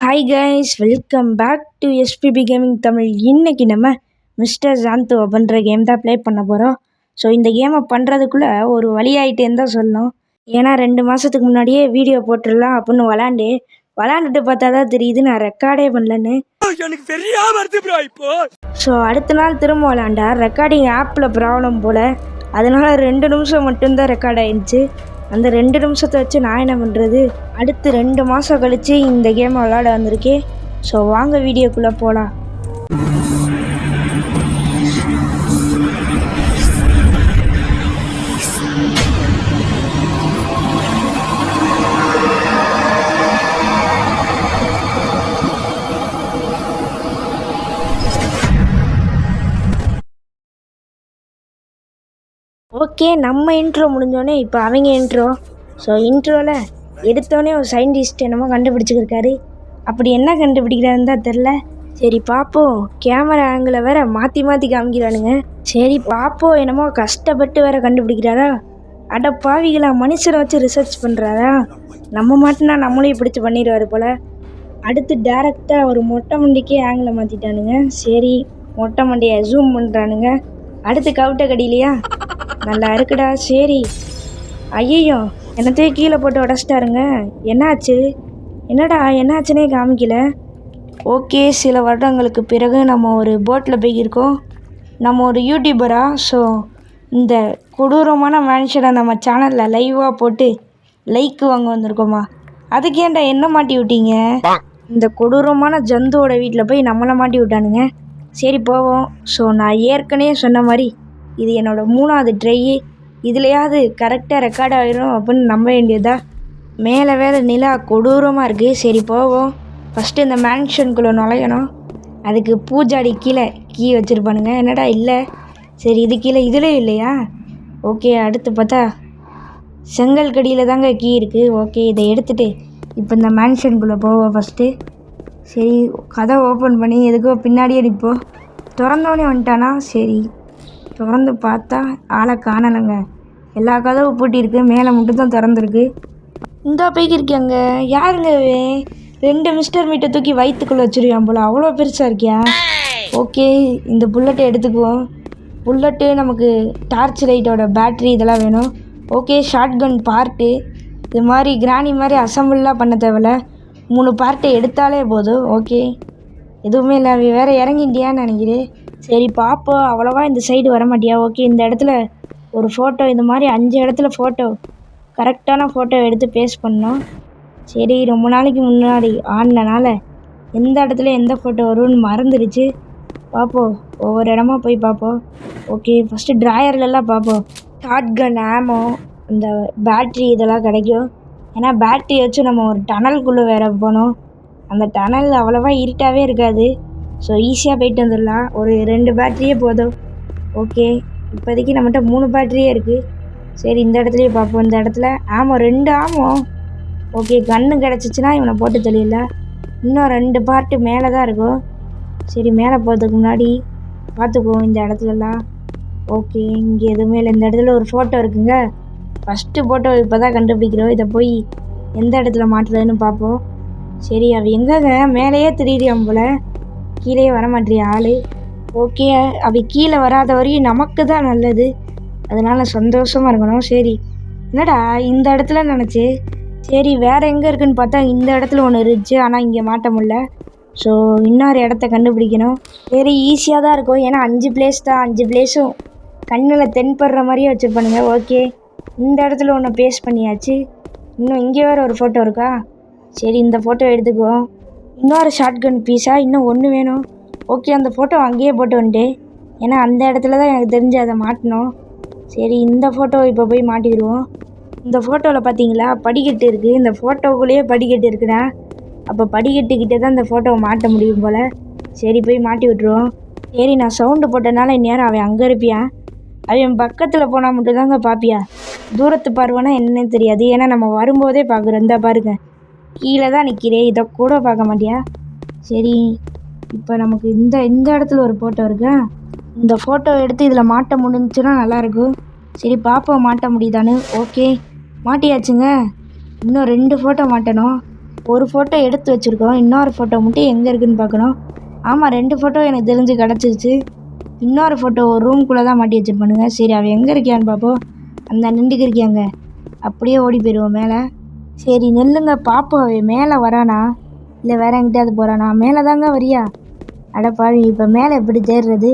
Hi guys, welcome back to SPB gaming Tamil. இன்னைக்கு நம்ம mister ஜாந்தோ அப்படின்ற கேம் தான் ப்ளே பண்ண போகிறோம். ஸோ இந்த கேமை பண்ணுறதுக்குள்ளே ஒரு வழி ஆகிட்டேன்னு தான் சொல்லணும். ஏன்னா 2 மாதத்துக்கு முன்னாடியே வீடியோ போட்டுடலாம் அப்படின்னு விளாண்டுட்டு பார்த்தா தான் தெரியுது நான் ரெக்கார்டே பண்ணலன்னு. ஸோ அடுத்த நாள் திரும்ப விளாண்டா ரெக்கார்டிங் ஆப்பில் ப்ராப்ளம் போல், அதனால் 2 நிமிஷம் மட்டும்தான் ரெக்கார்ட் ஆகிடுச்சு. அந்த 2 நிமிஷத்தை வச்சு நான் என்ன பண்ணுறது? அடுத்து 2 மாதம் கழித்து இந்த கேமை விளாட வந்திருக்கேன். ஸோ வாங்க வீடியோக்குள்ளே போகலாம். ஓகே, நம்ம இன்ட்ரோ முடிஞ்சோடனே இப்போ அவங்க இன்ட்ரோ. ஸோ இன்ட்ரோவில் எடுத்தோடனே ஒரு சயின்டிஸ்ட் என்னமோ கண்டுபிடிச்சிருக்காரு. அப்படி என்ன கண்டுபிடிக்கிறாருன்னு தான் தெரில. சரி பார்ப்போம். கேமரா ஆங்கிளை வேற மாற்றி காமிக்கிறானுங்க. சரி பார்ப்போம். என்னமோ கஷ்டப்பட்டு வேற கண்டுபிடிக்கிறாரா? அட பாவிகளா, மனுஷரை வச்சு ரிசர்ச் பண்ணுறாரா? நம்ம மாட்டினா நம்மளையும் பிடிச்சி பண்ணிடுவார் போல். அடுத்து டேரெக்டாக ஒரு மொட்டை மண்டிக்கே ஆங்கிளை மாற்றிட்டானுங்க. சரி, மொட்டை மண்டியை ஜூம் பண்ணுறானுங்க. அடுத்து கவுட்டை கடியிலையா? நல்லா இருக்குடா. சரி, ஐயோ என்னத்தையும் கீழே போட்டு உடச்சிட்டாருங்க. என்னாச்சு? என்னாச்சுன்னே காமிக்கல. ஓகே, சில வருடங்களுக்கு பிறகு நம்ம ஒரு போட்டில் போயிருக்கோம். நம்ம ஒரு யூடியூபரா? ஸோ இந்த கொடூரமான மேன்ஷனை நம்ம சேனலில் லைவாக போட்டு லைக் வாங்க வந்திருக்கோமா? அதுக்கு ஏன்டா என்ன மாட்டி விட்டீங்க? இந்த கொடூரமான ஜந்துவோட வீட்டில் போய் நம்மளை மாட்டி விட்டானுங்க. சரி போவோம். ஸோ நான் ஏற்கனவே சொன்ன மாதிரி இது என்னோடய 3வது ட்ரையு. இதுலையாவது கரெக்டாக ரெக்கார்ட் ஆகிடும் அப்படின்னு நம்ப வேண்டியதா? மேலே வேறு நிலா கொடூரமாக இருக்குது. சரி போவோம். ஃபஸ்ட்டு இந்த மேன்ஷனுக்குள்ளே நுழையணும். அதுக்கு பூஜாடி கீழே கீ வச்சுருப்பானுங்க. என்னடா இல்லை? சரி, இது கீழே இதுலேயும் இல்லையா? ஓகே, அடுத்து பார்த்தா செங்கல் கடியில் தாங்க கீ இருக்குது. ஓகே, இதை எடுத்துகிட்டு இப்போ இந்த மேன்ஷனுக்குள்ளே போவோம் ஃபஸ்ட்டு. சரி, கதை ஓப்பன் பண்ணி எதுக்கோ பின்னாடியே நிற்போம். திறந்தோடனே வந்துட்டானா? சரி, திறந்து பார்த்தா ஆளை காணலைங்க. எல்லா கதவும் பூட்டியிருக்கு, மேலே மட்டும் தான் திறந்துருக்கு. இந்த போய்க்கிருக்காங்க. யாருங்க? 2 மிஸ்டர் மீட்டை தூக்கி வயிற்றுக்குள்ளே வச்சுருவான் போல், அவ்வளோ பெருசாக இருக்கியா? ஓகே, இந்த புல்லட்டை எடுத்துக்குவோம். புல்லட்டு, நமக்கு டார்ச் லைட்டோட பேட்ரி இதெல்லாம் வேணும். Okay, shotgun part. இது மாதிரி கிராணி மாதிரி அசம்பிள்லாம் பண்ண தேவையில்ல, 3 பார்ட்டை எடுத்தாலே போதும். ஓகே, எதுவுமே இல்லை. வேறு இறங்கிட்டியான்னு நினைக்கிறேன். சரி பார்ப்போம். அவ்வளோவா இந்த சைடு வர மாட்டியா? ஓகே, இந்த இடத்துல ஒரு ஃபோட்டோ, இந்த மாதிரி 5 இடத்துல ஃபோட்டோ, கரெக்டான ஃபோட்டோ எடுத்து பேஸ்ட் பண்ணோம். சரி, ரொம்ப நாளைக்கு முன்னாடி ஆடினனால எந்த இடத்துல எந்த ஃபோட்டோ வரும்னு மறந்துடுச்சு. பார்ப்போம், ஒவ்வொரு இடமா போய் பார்ப்போம். ஓகே, ஃபஸ்ட்டு ட்ராயர்லலாம் பார்ப்போம். ஷார்ட் கன் ஆமோ, இந்த பேட்ரி இதெல்லாம் கிடைக்கும். ஏன்னா பேட்ரி வச்சு நம்ம ஒரு டனலுக்குள்ளே வேறு போனோம். அந்த டனல் அவ்வளோவா இருட்டாகவே இருக்காது. ஸோ ஈஸியாக போயிட்டு வந்துடலாம். ஒரு 2 பேட்ரியே போதும். ஓகே, இப்போதைக்கு நம்மகிட்ட 3 பேட்ரியே இருக்குது. சரி, இந்த இடத்துலையே பார்ப்போம். இந்த இடத்துல 2 ஆமோ. ஓகே, கன்று கிடச்சிச்சின்னா இவனை போட்டு தெரியல. இன்னும் 2 பார்ட்டு மேலே தான் இருக்கும். சரி, மேலே போகிறதுக்கு முன்னாடி பார்த்துக்குவோம் இந்த இடத்துலலாம். ஓகே, இங்கே எதுவுமே இல்லை. இந்த இடத்துல ஒரு ஃபோட்டோ இருக்குங்க. ஃபஸ்ட்டு ஃபோட்டோ இப்போ தான் கண்டுபிடிக்கிறோம். இதை போய் எந்த இடத்துல மாட்டுறதுன்னு பார்ப்போம். சரி, அவள் எங்கேங்க? மேலேயே திடீரியாம் போல், கீழே வர மாட்டேறிய ஆள். ஓகே, அவள் கீழே வராத வரையும் நமக்கு தான் நல்லது, அதனால் சந்தோஷமாக இருக்கணும். சரி, என்னடா இந்த இடத்துல நினச்சி. சரி, வேறு எங்கே இருக்குதுன்னு பார்த்தா இந்த இடத்துல ஒன்று இருந்துச்சு, ஆனால் இங்கே மாட்ட முடியல. ஸோ இன்னொரு இடத்த கண்டுபிடிக்கணும். சரி, ஈஸியாக தான் இருக்கும். ஏன்னா 5 பிளேஸ் தான். 5 பிளேஸும் கண்ணில் தென்படுற மாதிரியே வச்சுருப்பானுங்க. ஓகே, இந்த இடத்துல ஒன்று பேஸ்ட் பண்ணியாச்சு. இன்னும் இங்கே வேறு ஒரு ஃபோட்டோ இருக்கா? சரி, இந்த ஃபோட்டோ எடுத்துக்குவோம். இன்னொரு ஷார்ட் கன் பீஸாக இன்னும் 1 வேணும். ஓகே, அந்த ஃபோட்டோ அங்கேயே போட்டு வந்துட்டேன். ஏன்னா அந்த இடத்துல தான் எனக்கு தெரிஞ்சு அதை மாட்டணும். சரி, இந்த ஃபோட்டோவை இப்போ போய் மாட்டிடுவோம். இந்த ஃபோட்டோவில் பார்த்தீங்களா படிக்கட்டு இருக்குது. இந்த ஃபோட்டோக்குள்ளேயே படிக்கட்டு இருக்குடா. அப்போ படிக்கட்டுக்கிட்டே தான் இந்த ஃபோட்டோவை மாட்ட முடியும் போல். சரி, போய் மாட்டி விட்ருவோம். சரி, நான் சவுண்டு போட்டனால இந்நேரம் அவன் அங்கே இருப்பியான். அவன் பக்கத்தில் போனால் மட்டும்தாங்க பார்ப்பியா. தூரத்து பார்வைனா என்னன்னு தெரியாது. ஏன்னா நம்ம வரும்போதே பார்க்குறோம். இந்த பாருங்க, கீழே தான் நிற்கிறேன், இதை கூட பார்க்க மாட்டியா? சரி, இப்போ நமக்கு இந்த இடத்துல ஒரு ஃபோட்டோ இருக்கா. இந்த ஃபோட்டோ எடுத்து இதில் மாட்ட முடிஞ்சுன்னா நல்லாயிருக்கும். சரி பார்ப்போம் மாட்ட முடியுதான்னு. ஓகே, மாட்டியாச்சுங்க. இன்னும் 2 ஃபோட்டோ மாட்டணும். ஒரு ஃபோட்டோ எடுத்து வச்சுருக்கோம், இன்னொரு ஃபோட்டோ மட்டும் எங்கே இருக்குதுன்னு பார்க்கணும். ஆமாம், 2 ஃபோட்டோ எனக்கு தெரிஞ்சு கிடச்சிருச்சு. இன்னொரு ஃபோட்டோ ஒரு ரூம்குள்ளே தான் மாட்டி வச்சுருப்பானுங்க. சரி, அவன் எங்கே இருக்கியான்னு பார்ப்போம். அந்த நின்றுக்கு இருக்கியாங்க, அப்படியே ஓடி போயிடுவோம் மேலே. சரி நெல்லுங்க பார்ப்போம், அவன் மேலே வரானா இல்லை வேற எங்கிட்டாவது போகிறானா? மேலே தாங்க வரியா? அடப்பாவி, இப்போ மேலே எப்படி தேடுறது?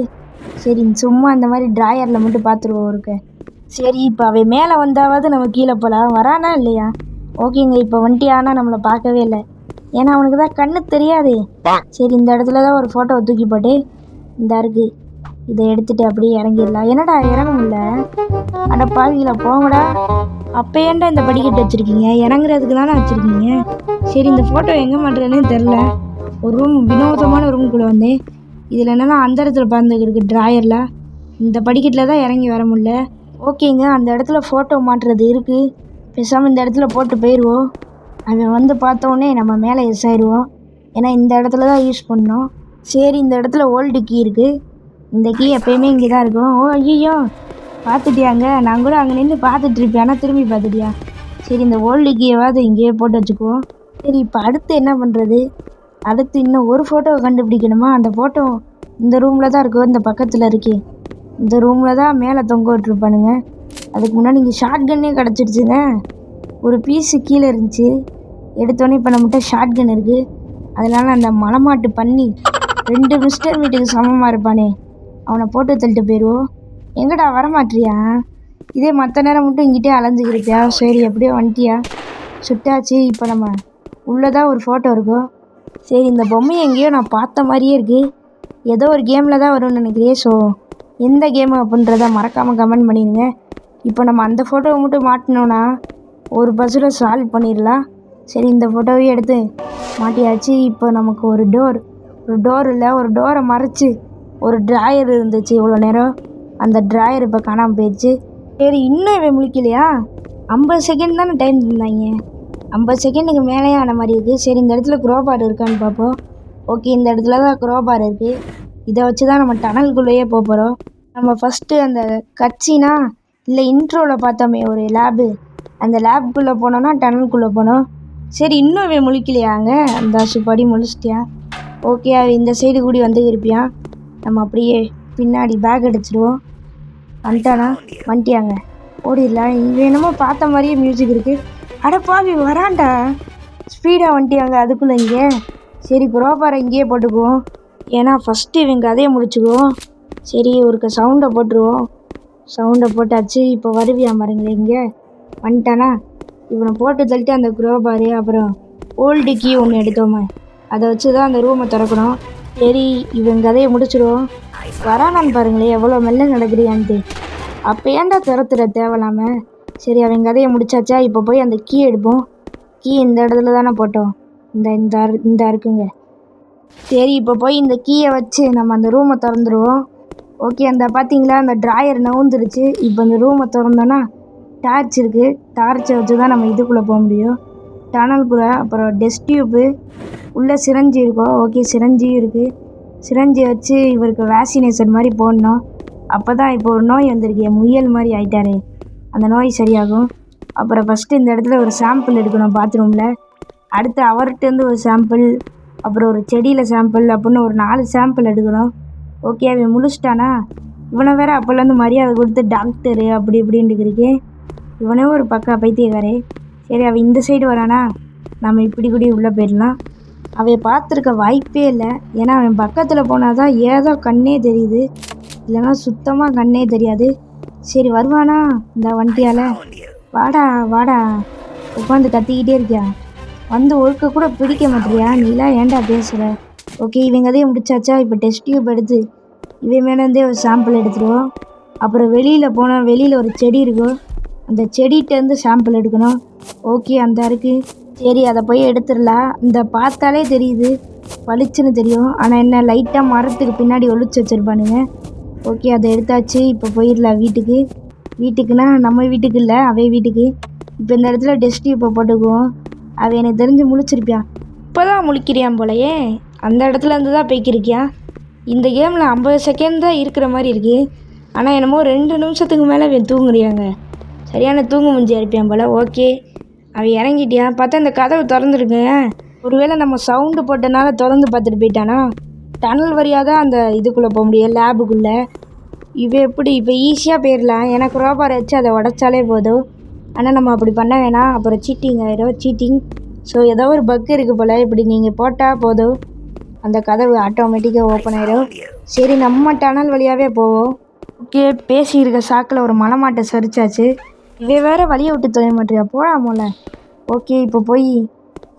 சரி சும்மா அந்த மாதிரி ட்ராயரில் மட்டும் பார்த்துருவோம் இருக்க. சரி, இப்போ அவன் மேலே வந்தாவது நம்ம கீழே போகலாம். வரானா இல்லையா? ஓகேங்க, இப்போ வந்துட்டியானா நம்மளை பார்க்கவே இல்லை, ஏன்னா அவனுக்கு தான் கண்ணு தெரியாது. சரி, இந்த இடத்துல தான் ஒரு ஃபோட்டோவை தூக்கி போட்டு இந்த இருக்குது, இதை எடுத்துகிட்டு அப்படியே இறங்கிடலாம். என்னடா இறங்க முடியல? அட பாவிங்களா, போங்கடா. அப்போ ஏன்டா இந்த படிக்கட்டு வச்சுருக்கீங்க? இறங்குறதுக்கு தானே வச்சுருக்கீங்க. சரி, இந்த ஃபோட்டோ எங்கே மாட்டுறதுன்னு தெரில. ஒரு ரூம், வினோதமான ரூமுக்குள்ளே வந்தேன். இதில் என்னென்னா அந்த இடத்துல பறந்துருக்கு ட்ராயரில். இந்த படிக்கட்டில் தான் இறங்கி வர முடியல. ஓகேங்க, அந்த இடத்துல ஃபோட்டோ மாட்டுறது இருக்குது. பேசாமல் இந்த இடத்துல போட்டு போயிடுவோம். அவன் வந்து பார்த்தோன்னே நம்ம மேலே எஸ் ஆயிடுவோம், ஏன்னா இந்த இடத்துல தான் யூஸ் பண்ணோம். சரி, இந்த இடத்துல ஓல்டு கீ இருக்குது. இந்த கீ எப்போயுமே இங்கே தான் இருக்கும். ஓ ஐயோ, பார்த்துட்டியாங்க? நான் கூட அங்கே நின்று பார்த்துட்ருப்பேன், ஆனால் திரும்பி பார்த்துட்டியா? சரி, இந்த ஓல்டு கீயாவது இங்கேயே போட்டு வச்சுக்குவோம். சரி, இப்போ அடுத்து என்ன பண்ணுறது? அடுத்து இன்னும் ஒரு ஃபோட்டோவை கண்டுபிடிக்கணுமா? அந்த ஃபோட்டோ இந்த ரூமில் தான் இருக்கும், இந்த பக்கத்தில் இருக்கே. இந்த ரூமில் தான் மேலே தொங்க விட்டுருப்பானுங்க. அதுக்கு முன்னாடி இங்கே ஷார்ட் கன்னே கிடச்சிருச்சுங்க. ஒரு பீஸு கீழே இருந்துச்சு, எடுத்தோடனே இப்போ நம்மகிட்ட ஷார்ட் கன் இருக்குது. அதனால அந்த மலைமாட்டு பண்ணி 2 மிஸ்டர் மீட்டுக்கு சமமாக இருப்பானே, அவனை போட்டு தள்ளிட்டு போயிடுவோம். எங்கடா வரமாட்டியா? இதே மற்ற நேரம் மட்டும் இங்கிட்டே அலைஞ்சிக்கிருப்பியா? சரி, எப்படியோ வந்துட்டியா? சுட்டாச்சு. இப்போ நம்ம உள்ளே தான் ஒரு ஃபோட்டோ இருக்கும். சரி, இந்த பொம்மையை எங்கேயோ நான் பார்த்த மாதிரியே இருக்குது. ஏதோ ஒரு கேமில் தான் வரும்னு நினைக்கிறேன். ஸோ எந்த கேமு அப்படின்றத மறக்காமல் கமெண்ட் பண்ணிடுங்க. இப்போ நம்ம அந்த ஃபோட்டோவை மட்டும் மாட்டினோன்னா ஒரு பஸ்ஸில் சால்வ் பண்ணிடலாம். சரி, இந்த ஃபோட்டோவையும் எடுத்து மாட்டியாச்சு. இப்போ நமக்கு ஒரு டோர் இல்லை, ஒரு டோரை மறைச்சி ஒரு ட்ராயர் இருந்துச்சு இவ்வளோ நேரம். அந்த ட்ராயர் இப்போ காணாமல் போயிடுச்சு. சரி, இன்னும் இவன் முழிக்கலையா? 50 செகண்ட் தானே டைம் இருந்தாங்க, 50 செகண்டுக்கு மேலேயே ஆன மாதிரி இருக்குது. சரி, இந்த இடத்துல க்ரோபார் இருக்கான்னு பார்ப்போம். ஓகே, இந்த இடத்துல தான் க்ரோபார் இருக்குது. இதை வச்சு தான் நம்ம டனலுக்குள்ளேயே போக போகிறோம். நம்ம ஃபஸ்ட்டு அந்த கட்சினா இல்லை இன்ட்ரோவில் பார்த்தோமே ஒரு லேபு, அந்த லேபுக்குள்ளே போனோன்னா டனலுக்குள்ளே போனோம். சரி, இன்னும் அவன் முழிக்கலையாங்க? அந்த படி முழிச்சிட்டியா? ஓகே, அவன் இந்த சைடு கூடி வந்து இருப்பியான். நம்ம அப்படியே பின்னாடி பேக் அடிச்சிடுவோம். வந்துட்டியாங்க, ஓடிடலாம். இவன் என்னமோ பார்த்த மாதிரியே மியூசிக் இருக்குது. அடப்பாவி, வரான்டா, ஸ்பீடாக வந்துட்டியாங்க அதுக்குள்ளே இங்கே. சரி, குரோபாரை இங்கேயே போட்டுக்குவோம், ஏன்னா ஃபஸ்ட்டு இவங்க கதையை முடிச்சுக்குவோம். சரி, ஒரு சவுண்டை போட்டுருவோம். சவுண்டை போட்டாச்சு. இப்போ வருவியா பாருங்களேன், இங்கே வந்துட்டானா? இவனை போட்டு தள்ளிட்டு அந்த குரோபாரு அப்புறம் ஓல்டு கீ ஒன்று எடுத்தோமே, அதை வச்சு தான் அந்த ரூமை திறக்கணும். சரி, இவன் கதையை முடிச்சிடுவோம். வரானான்னு பாருங்களேன், எவ்வளோ மெல்ல நடக்குறியான்ட்டு. அப்போ ஏன்டா திறத்துற தேவையில்லாமல்? சரி, அவன் கதையை முடிச்சாச்சா? இப்போ போய் அந்த கீ எடுப்போம். கீ இந்த இடத்துல தானே போட்டோம், இந்த இருக்குங்க. சரி, இப்போ போய் இந்த கீயை வச்சு நம்ம அந்த ரூமை திறந்துடுவோம். ஓகே, அந்த பார்த்தீங்களா, அந்த ட்ராயர் நவுந்துருச்சு. இப்போ இந்த ரூமை திறந்தோன்னா டார்ச் இருக்குது, டார்ச்சை வச்சு தான் நம்ம இதுக்குள்ளே போக முடியும், டனலுக்குள்ளே. அப்புறம் டெஸ்ட் டியூப்பு, உள்ளே சிரஞ்சி இருக்கும். ஓகே, சிரஞ்சியும் இருக்குது. சிரஞ்சி வச்சு இவருக்கு வேக்சினேஷன் மாதிரி போடணும். அப்போ தான் இப்போ ஒரு நோய் வந்திருக்கு, முயல் மாதிரி ஆகிட்டாரு, அந்த நோய் சரியாகும். அப்புறம் ஃபஸ்ட்டு இந்த இடத்துல ஒரு சாம்பிள் எடுக்கணும் பாத்ரூமில். அடுத்து அவர்கிட்டருந்து ஒரு சாம்பிள், அப்புறம் ஒரு செடியில் சாம்பிள் அப்படின்னு ஒரு 4 சாம்பிள் எடுக்கணும். ஓகே, அவன் முழிச்சிட்டானா? இவனை வேறு அப்போலேருந்து மரியாதை கொடுத்து டாக்டரு அப்படி இப்படின்ட்டு இருக்கேன். இவனே ஒரு பக்கா பைத்தியக்காரே. சரி, அவன் இந்த சைடு வரானா? நம்ம இப்படி கூடி உள்ளே போயிடலாம். அவன் பார்த்துருக்க வாய்ப்பே இல்லை, ஏன்னா அவன் பக்கத்தில் போனால் தான் ஏதோ கண்ணே தெரியுது, இல்லைன்னா சுத்தமாக கண்ணே தெரியாது. சரி, வருவானா? இந்த வண்டியால் வாடா வாடா, உட்காந்து கத்திக்கிட்டே இருக்கியா? வந்து ஒழுக்க கூட பிடிக்க மாட்டியா? நீலாம் ஏன்டா பேசுகிற? ஓகே, இவங்க அதையும் முடிச்சாச்சா? இப்போ டெஸ்ட் டியூப் எடுத்து இவன் மேலேருந்தே ஒரு சாம்பிள் எடுத்துருவோம். அப்புறம் வெளியில் போனால் வெளியில் ஒரு செடி இருக்கும், அந்த செடிகிட்டேருந்து சாம்பிள் எடுக்கணும். ஓகே, அந்த இருக்குது. சரி, அதை போய் எடுத்துடலாம். இந்த பார்த்தாலே தெரியுது, பளிச்சுன்னு தெரியும், ஆனால் என்ன லைட்டாக மரத்துக்கு பின்னாடி ஒளிச்சு வச்சுருப்பானுங்க. ஓகே, அதை எடுத்தாச்சு. இப்போ போயிடலாம் வீட்டுக்கு. வீட்டுக்குன்னா நம்ம வீட்டுக்கு இல்லை, அவன் வீட்டுக்கு. இப்போ இந்த இடத்துல டெஸ்ட் டியூப்பை போட்டுக்குவோம். அவன் எனக்கு தெரிஞ்சு முழிச்சிருப்பியான். இப்போ தான் முழிக்கிறியான் போலையே, அந்த இடத்துல இருந்து தான் போய்க்கிருக்கியா. இந்த கேமில் 50 செகண்ட் தான் இருக்கிற மாதிரி இருக்குது, ஆனால் என்னமோ 2 நிமிஷத்துக்கு மேலே அவன் தூங்குறியாங்க. சரியான தூங்கு முஞ்சியாக இருப்பியான் போல். ஓகே, அவன் இறங்கிட்டியா? பார்த்தா இந்த கதவு திறந்துருக்குங்க. ஒருவேளை நம்ம சவுண்டு போட்டனால திறந்து பார்த்துட்டு போயிட்டானா? டனல் வழியாக தான் அந்த இதுக்குள்ளே போக முடியும், லேபுக்குள்ளே. இவன் எப்படி இப்போ ஈஸியாக போயிடலாம். எனக்கு ரோபாரை வச்சு அதை உடச்சாலே போதும். ஆனால் நம்ம அப்படி பண்ண வேணாம், அப்புறம் சீட்டிங் ஆயிடும், சீட்டிங். ஸோ ஏதோ ஒரு பக் இருக்குது போல். இப்படி நீங்கள் போட்டால் போதும், அந்த கதவு ஆட்டோமேட்டிக்காக ஓப்பன் ஆயிடும். சரி, நம்ம டனல் வழியாகவே போவோம். ஓகே, பேசியிருக்க சாக்கில் ஒரு மலை மாட்டை சரிச்சாச்சு. இவன் வேறு வழியை விட்டு தொலைய மாட்டியா? போடாமல. ஓகே, இப்போ போய்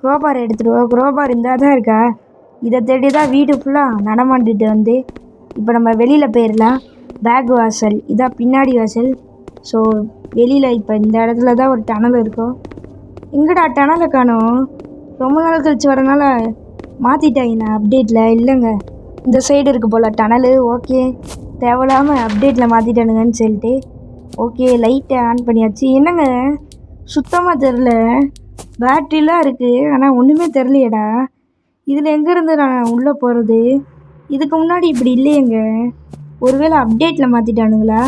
குரோபார் எடுத்துடுவோம். குரோபார் இருந்தால் தான் இருக்கா? இதை தேடி தான் வீடு ஃபுல்லாக நடமாண்டிட்டு வந்து இப்போ நம்ம வெளியில் போயிடலாம். பேக் வாசல் இதான், பின்னாடி வாசல். ஸோ வெளியில் இப்போ இந்த இடத்துல தான் ஒரு டனல் இருக்கும். எங்கடா டனலை காணோம்? ரொம்ப நாள் கழிச்சு வரனால மாற்றிட்டாங்கண்ணா அப்டேட்டில். இல்லைங்க, இந்த சைடு இருக்குது போல் டனலு. ஓகே, தேவையில்லாமல் அப்டேட்டில் மாற்றிட்டானுங்கன்னு சொல்லிட்டு ஓகே லைட்டை ஆன் பண்ணியாச்சு. என்னங்க சுத்தமாக தெரில, பேட்ரிலாம் இருக்குது ஆனால் ஒன்றுமே தெரிலையேடா. இதில் எங்கேருந்து நான் உள்ளே போகிறது? இதுக்கு முன்னாடி இப்படி இல்லையேங்க. ஒருவேளை அப்டேட்டில் மாற்றிட்டானுங்களா?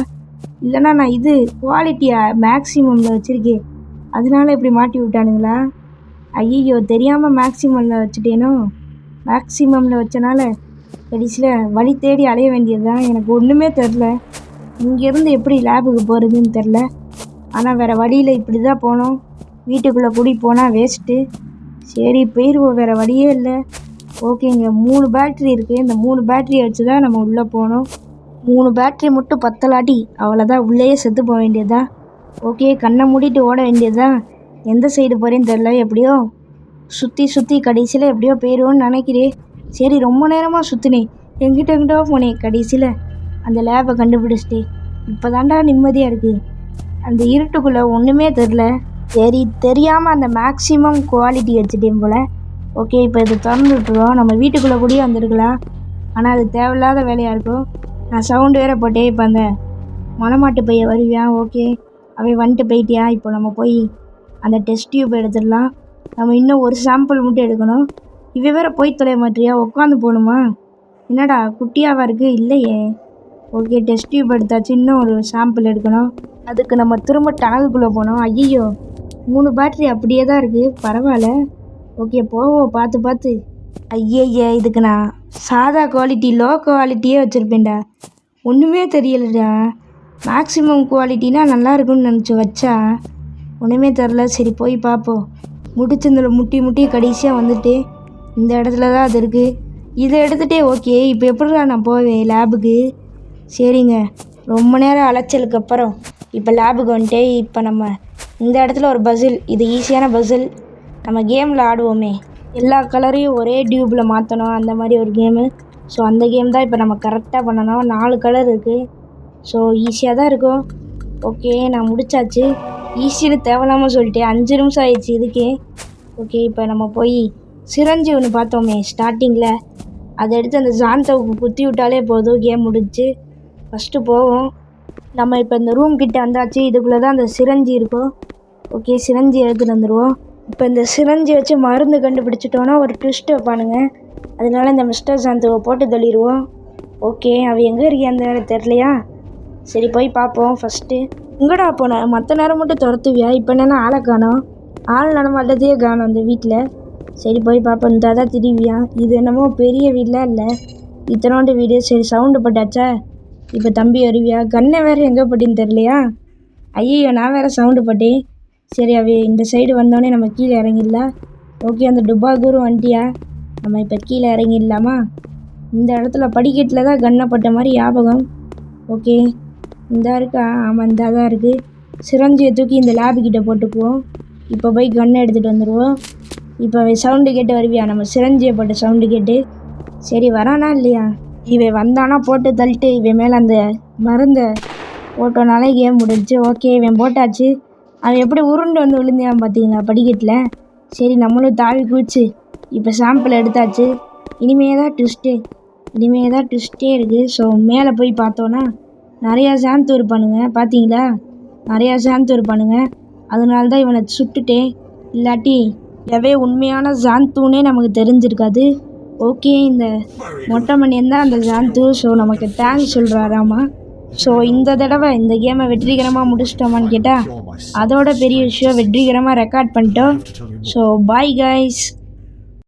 இல்லைனா நான் இது குவாலிட்டியாக மேக்ஸிமமில் வச்சுருக்கேன், அதனால இப்படி மாட்டி விட்டானுங்களா? ஐயோ, தெரியாமல் மேக்ஸிமமில் வச்சுட்டேனோ? மேக்ஸிமமில் வச்சனால கடைசியில் வழி தேடி அலைய வேண்டியது தான். எனக்கு ஒன்றுமே தெரில, இங்கேருந்து எப்படி லேபுக்கு போகிறதுன்னு தெரில. ஆனால் வேறு வழியில் இப்படி தான் போனோம். வீட்டுக்குள்ளே கூடி போனால் வேஸ்ட்டு. சரி போயிடுவோம், வேறு வழியே இல்லை. ஓகேங்க, 3 பேட்ரி இருக்குது. இந்த 3 பேட்டரியை வச்சு தான் நம்ம உள்ளே போகணும். 3 பேட்ரி மட்டும் பத்தலாட்டி அவ்வளோதான், உள்ளேயே செத்து போக வேண்டியதா. ஓகே, கண்ணை மூடிட்டு ஓட வேண்டியதா. எந்த சைடு போகிறேன்னு தெரில, எப்படியோ சுற்றி சுற்றி கடைசியில் எப்படியோ போயிடுவோன்னு நினைக்கிறேன். சரி, ரொம்ப நேரமாக சுற்றினேன், எங்கிட்டோ போனேன். கடைசியில் அந்த லேபை கண்டுபிடிச்சிட்டேன். இப்போ தாண்டா நிம்மதியாக இருக்குது. அந்த இருட்டுக்குள்ளே ஒன்றுமே தெரில. சரி, தெரியாமல் அந்த மேக்ஸிமம் குவாலிட்டி வச்சுட்டேன் போல். ஓகே, இப்போ இதை திறந்து விட்டுருவோம். நம்ம வீட்டுக்குள்ளே கூடயே வந்துருக்கலாம், ஆனால் அது தேவையில்லாத வேலையாக இருக்கும். நான் சவுண்டு வேறு போட்டேன். இப்போ அந்த மலைமாட்டு பைய வருவியா? ஓகே, அவன் வந்துட்டு போயிட்டியா? இப்போ நம்ம போய் அந்த டெஸ்ட் டியூப் எடுத்துடலாம். நம்ம இன்னும் ஒரு சாம்பிள் மட்டும் எடுக்கணும். இவன் வேறு போய் தொலைய மாட்டியா? உட்காந்து போகணுமா? என்னடா குட்டியாவா இருக்குது? இல்லையே. ஓகே, டெஸ்ட் டியூப் எடுத்தாச்சு. இன்னும் ஒரு சாம்பிள் எடுக்கணும். அதுக்கு நம்ம திரும்ப டனலுக்குள்ளே போனோம். ஐயோ, 3 பேட்ரி அப்படியே தான் இருக்குது. பரவாயில்ல, ஓகே போவோம் பார்த்து பார்த்து. ஐயய்ய, இதுக்கு நான் சாதா குவாலிட்டி லோ குவாலிட்டியே வச்சுருப்பேன்டா, ஒன்றுமே தெரியலடா. மேக்ஸிமம் குவாலிட்டினா நல்லா இருக்குன்னு நினச்சி வச்சா ஒன்றுமே தெரில. சரி போய் பார்ப்போம். முடிச்சந்தில் முட்டி கடைசியாக வந்துட்டு இந்த இடத்துல தான் அது இருக்குது. இதை எடுத்துகிட்டே ஓகே, இப்போ எப்படிடா நான் போவேன் லேபுக்கு? சரிங்க, ரொம்ப நேரம் அலைச்சலுக்கு அப்புறம் இப்போ லேபுக்கு வந்துட்டு இப்போ நம்ம இந்த இடத்துல ஒரு பசில், இது ஈஸியான பசில். நம்ம கேமில் ஆடுவோமே, எல்லா கலரையும் ஒரே டியூப்பில் மாற்றணும், அந்த மாதிரி ஒரு கேமு. ஸோ அந்த கேம் தான் இப்போ நம்ம கரெக்டாக பண்ணணும். 4 கலர் இருக்குது, ஸோ ஈஸியாக தான் இருக்கும். ஓகே, நான் முடிச்சாச்சு. ஈஸின்னு தேவையில்லாமல் சொல்லிட்டேன், 5 நிமிஷம் ஆயிடுச்சு இதுக்கே. ஓகே, இப்போ நம்ம போய் சிரஞ்சி ஒன்று பார்த்தோமே ஸ்டார்டிங்கில், அதை எடுத்து அந்த ஜான்தவுக்கு குத்தி விட்டாலே போதும், கேம் முடிச்சு. ஃபஸ்ட்டு போவோம். நம்ம இப்போ இந்த ரூம் கிட்ட வந்தாச்சு. இதுக்குள்ளே தான் அந்த சிரஞ்சி இருக்கும். ஓகே, சிரஞ்சி எடுத்துகிட்டு வந்துடுவோம். இப்போ இந்த சிரஞ்சி வச்சு மருந்து கண்டுபிடிச்சிட்டோன்னா ஒரு ட்விஸ்ட் வைப்பானுங்க, அதனால இந்த மிஸ்டர் ஜான்துவை போட்டு தள்ளிடுவோம். ஓகே, அவள் எங்கே இருக்கியான்னு வேறு தெரிலையா? சரி போய் பார்ப்போம். ஃபஸ்ட்டு எங்கடா போனேன்? மற்ற நேரம் மட்டும் துரத்துவியா, இப்போ என்னென்னா ஆளை காணோம். ஆள் நடமாட்டத்தையே காணோம் அந்த வீட்டில். சரி போய் பார்ப்போம். இந்த தான் திருவியா? இது என்னமோ பெரிய வீடெலாம் இல்லை, இத்தனோண்டு வீடு. சரி சவுண்டு போட்டாச்சா? இப்போ தம்பி வருவியா? கண்ணை வேறு எங்கே போட்டின்னு தெரியலையா? ஐயோ, நான் வேறு சவுண்டு போட்டேன். சரி, அவ இந்த சைடு வந்தோடனே நம்ம கீழே இறங்கிடலாம். ஓகே, அந்த டுபாகூரும் வந்துட்டியா? நம்ம இப்போ கீழே இறங்கிடலாமா? இந்த இடத்துல படிக்கட்டில் தான் கண்ணை போட்ட மாதிரி ஞாபகம். ஓகே, இந்தா இருக்கா? ஆமாம், இந்தா தான் இருக்குது. சிரஞ்சியை தூக்கி இந்த லேபுக்கிட்ட போட்டுக்குவோம். இப்போ போய் கண்ணை எடுத்துகிட்டு வந்துடுவோம். இப்போ அவன் சவுண்டு கேட்டு வருவியா? நம்ம சிரஞ்சியை போட்ட சவுண்டு கேட்டு. சரி வரானா இல்லையா? இவன் வந்தானா போட்டு தள்ளிட்டு இவன் மேலே அந்த மருந்தை போட்டோனாலே கேம் முடிஞ்சிச்சு. ஓகே, இவன் போட்டாச்சு. அவன் எப்படி உருண்டு வந்து விழுந்தான் பார்த்தீங்களா படிக்கட்டில்? சரி, நம்மளும் தாவி குதிச்சு இப்போ சாம்பிள் எடுத்தாச்சு. இனிமே தான் ட்விஸ்ட்டே இருக்குது. ஸோ மேலே போய் பார்த்தோன்னா நிறையா சாந்து இருப்பானுங்க, பார்த்தீங்களா? நிறையா சாந்து இருப்பானுங்க, அதனால தான் இவனை சுட்டுட்டேன். இல்லாட்டி எவே உண்மையான ஜாந்தூனே நமக்கு தெரிஞ்சிருக்காது. ஓகே, இந்த மொட்டை மணியன் தான் அந்த ஜாந்து. ஸோ நமக்கு தேங்க்ஸ் சொல்கிறாராமா. ஸோ இந்த தடவை இந்த கேமை வெற்றிகரமாக முடிச்சிட்டோமான்னு கேட்டால் அதோட பெரிய விஷயம், வெற்றிகரமாக ரெக்கார்ட் பண்ணிட்டோம். So bye guys.